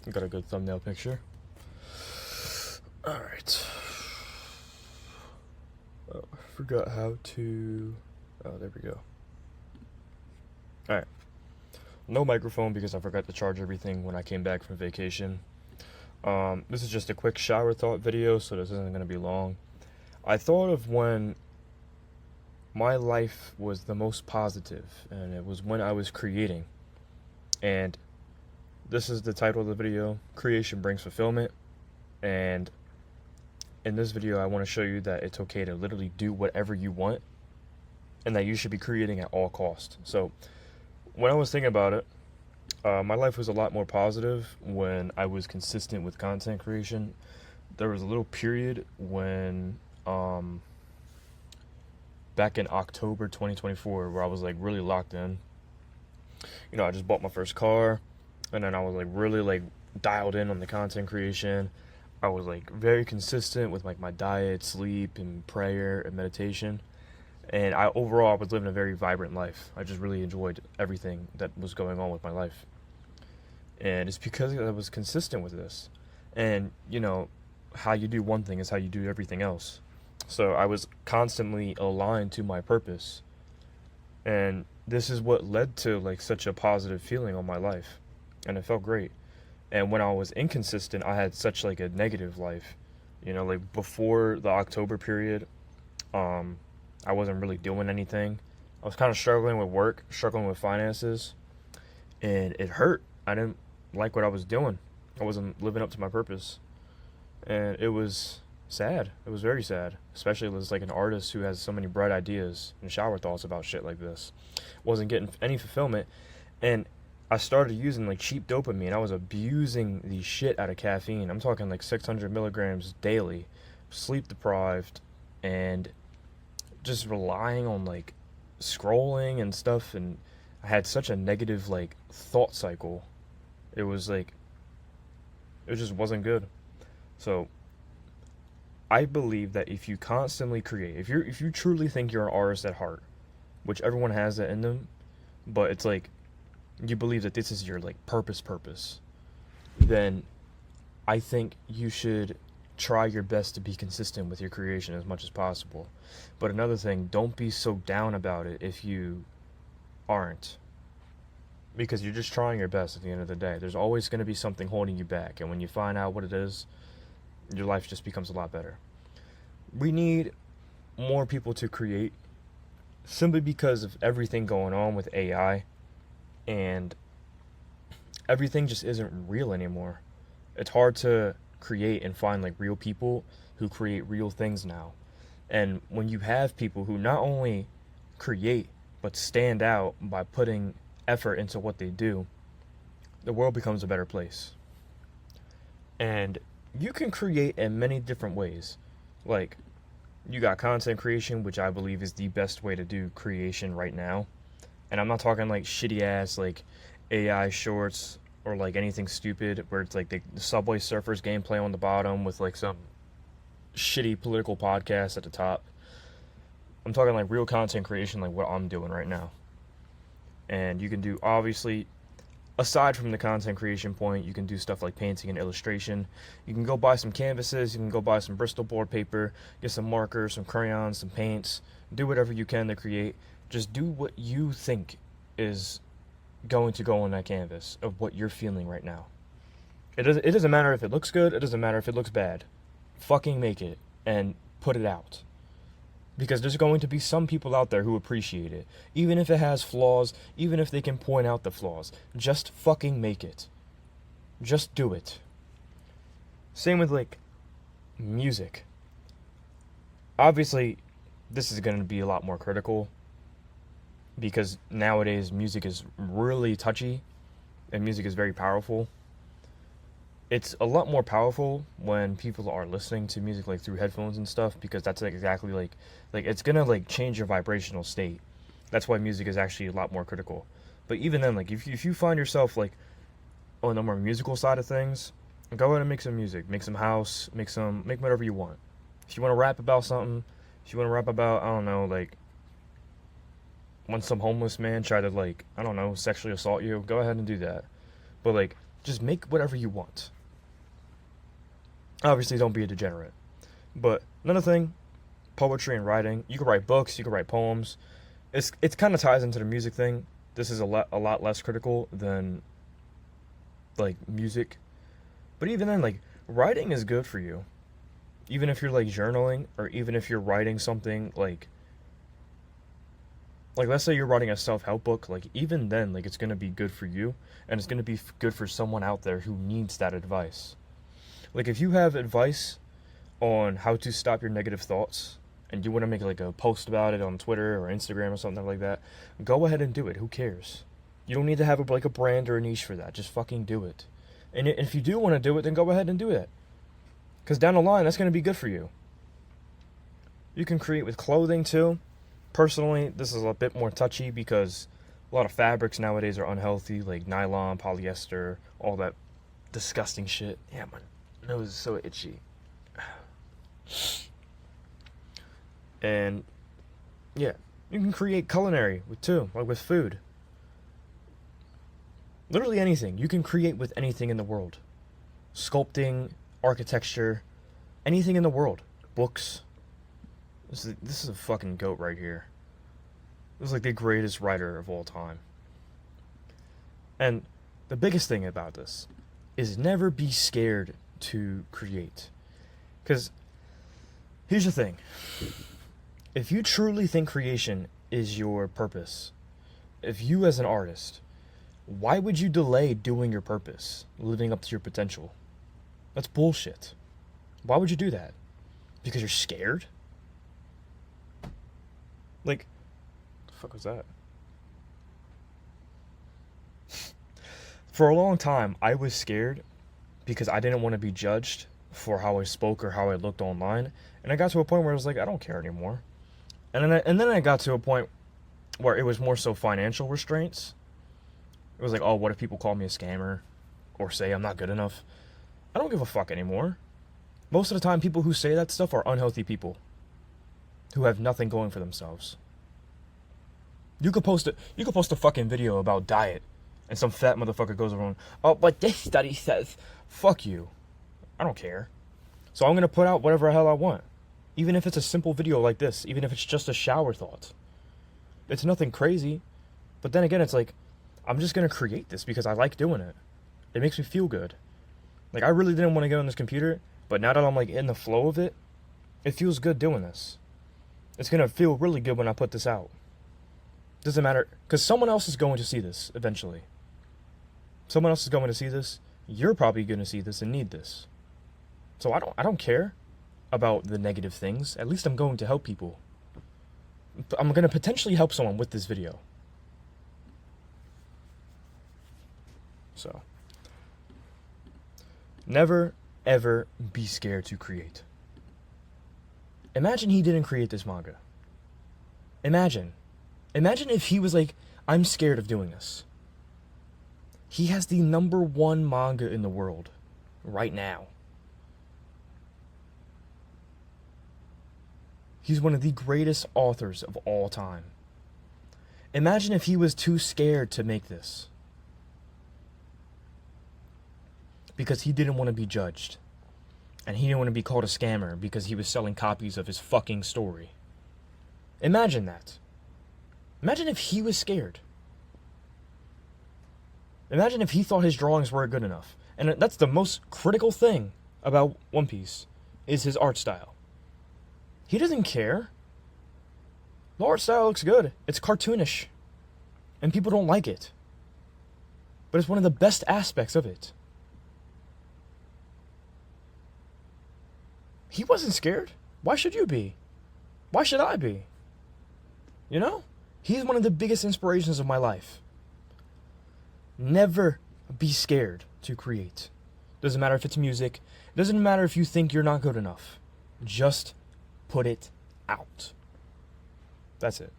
Got a good thumbnail picture. Alright. Oh, I forgot how to... Oh, there we go. Alright. No microphone because I forgot to charge everything when I came back from vacation. This is just a quick shower thought video, so this isn't going to be long. I thought of when my life was the most positive, and it was when I was creating. And this is the title of the video, Creation Brings Fulfillment. And in this video, I want to show you that it's okay to literally do whatever you want, and that you should be creating at all costs. So when I was thinking about it, my life was a lot more positive when I was consistent with content creation. There was a little period when, back in October 2024, where I was like really locked in. You know, I just bought my first car, and then I was like really like dialed in on the content creation. I was like very consistent with like my diet, sleep, and prayer and meditation. And I overall was living a very vibrant life. I just really enjoyed everything that was going on with my life. And it's because I was consistent with this. And, you know, how you do one thing is how you do everything else. So I was constantly aligned to my purpose. And this is what led to like such a positive feeling on my life. And it felt great. And when I was inconsistent, I had such like a negative life. You know, like before the October period, I wasn't really doing anything. I was kind of struggling with work, struggling with finances, and it hurt. I didn't like what I was doing. I wasn't living up to my purpose. And it was sad. It was very sad, especially as like an artist who has so many bright ideas and shower thoughts about shit like this. Wasn't getting any fulfillment, and I started using like cheap dopamine. I was abusing the shit out of caffeine. I'm talking like 600 milligrams daily, sleep deprived, and just relying on like scrolling and stuff. And I had such a negative like thought cycle. It was like, it just wasn't good. So I believe that if you constantly create, if you truly think you're an artist at heart, which everyone has that in them, but it's like you believe that this is your like purpose, then I think you should try your best to be consistent with your creation as much as possible. But another thing, don't be so down about it if you aren't, because you're just trying your best at the end of the day. There's always going to be something holding you back, and when you find out what it is, your life just becomes a lot better. We need more people to create, simply because of everything going on with AI, and everything just isn't real anymore. It's hard to create and find like real people who create real things now. And when you have people who not only create but stand out by putting effort into what they do, the world becomes a better place. And you can create in many different ways. Like, you got content creation, which I believe is the best way to do creation right now. And I'm not talking like shitty ass like AI shorts or like anything stupid where it's like the Subway Surfers gameplay on the bottom with like some shitty political podcast at the top. I'm talking like real content creation, like what I'm doing right now. And you can do, obviously, aside from the content creation point, you can do stuff like painting and illustration. You can go buy some canvases, you can go buy some Bristol board paper, get some markers, some crayons, some paints, do whatever you can to create. Just do what you think is going to go on that canvas of what you're feeling right now. It doesn't matter if it looks good, it doesn't matter if it looks bad. Fucking make it and put it out. Because there's going to be some people out there who appreciate it. Even if it has flaws, even if they can point out the flaws. Just fucking make it. Just do it. Same with like music. Obviously, this is going to be a lot more critical, because nowadays music is really touchy and music is very powerful. It's a lot more powerful when people are listening to music like through headphones and stuff, because that's like exactly like it's gonna like change your vibrational state. That's why music is actually a lot more critical. But even then, like if you find yourself like on the more musical side of things, go ahead and make some music, make some house, make whatever you want. If you want to rap about something, if you want to rap about, I don't know, like when some homeless man tried to like, I don't know, sexually assault you, go ahead and do that. But like, Just make whatever you want. Obviously, don't be a degenerate. But another thing, poetry and writing. You can write books. You can write poems. It's kind of ties into the music thing. This is a lot less critical than like music. But even then, like, writing is good for you. Even if you're like journaling, or even if you're writing something like let's say you're writing a self-help book, like even then, like, it's going to be good for you, and it's going to be good for someone out there who needs that advice. Like, if you have advice on how to stop your negative thoughts, and you want to make like a post about it on Twitter or Instagram or something like that, go ahead and do it. Who cares? You don't need to have like a brand or a niche for that. Just fucking do it. And if you do want to do it, then go ahead and do it. Because down the line, that's going to be good for you. You can create with clothing too. Personally, this is a bit more touchy because a lot of fabrics nowadays are unhealthy, like nylon, polyester, all that disgusting shit. Yeah, my nose is so itchy. And yeah, you can create culinary with too, like with food. Literally anything. You can create with anything in the world. Sculpting, architecture, anything in the world. Books. This is a fucking goat right here. This is like the greatest writer of all time. And the biggest thing about this is never be scared to create. Because here's the thing. If you truly think creation is your purpose, if you as an artist, why would you delay doing your purpose, living up to your potential? That's bullshit. Why would you do that? Because you're scared? Like, what the fuck was that? For a long time, I was scared because I didn't want to be judged for how I spoke or how I looked online. And I got to a point where I was like, I don't care anymore. And then I got to a point where it was more so financial restraints. It was like, oh, what if people call me a scammer or say I'm not good enough? I don't give a fuck anymore. Most of the time, people who say that stuff are unhealthy people who have nothing going for themselves. You could post a fucking video about diet, and some fat motherfucker goes around, oh, but this study says, fuck you. I don't care. So I'm gonna put out whatever the hell I want. Even if it's a simple video like this, even if it's just a shower thought. It's nothing crazy. But then again, it's like, I'm just gonna create this because I like doing it. It makes me feel good. Like, I really didn't want to get on this computer, but now that I'm like in the flow of it, it feels good doing this. It's gonna feel really good when I put this out. Doesn't matter, because someone else is going to see this eventually. Someone else is going to see this. You're probably going to see this and need this. So I don't care about the negative things. At least I'm going to help people. I'm going to potentially help someone with this video. So, never, ever be scared to create. Imagine he didn't create this manga. Imagine if he was like, I'm scared of doing this. He has the #1 manga in the world right now. He's one of the greatest authors of all time. Imagine if he was too scared to make this. Because he didn't want to be judged. And he didn't want to be called a scammer because he was selling copies of his fucking story. Imagine that. Imagine if he was scared. Imagine if he thought his drawings were good enough. And that's the most critical thing about One Piece, is his art style. He doesn't care. The art style looks good. It's cartoonish. And people don't like it. But it's one of the best aspects of it. He wasn't scared. Why should you be? Why should I be? You know? He's one of the biggest inspirations of my life. Never be scared to create. Doesn't matter if it's music. Doesn't matter if you think you're not good enough. Just put it out. That's it.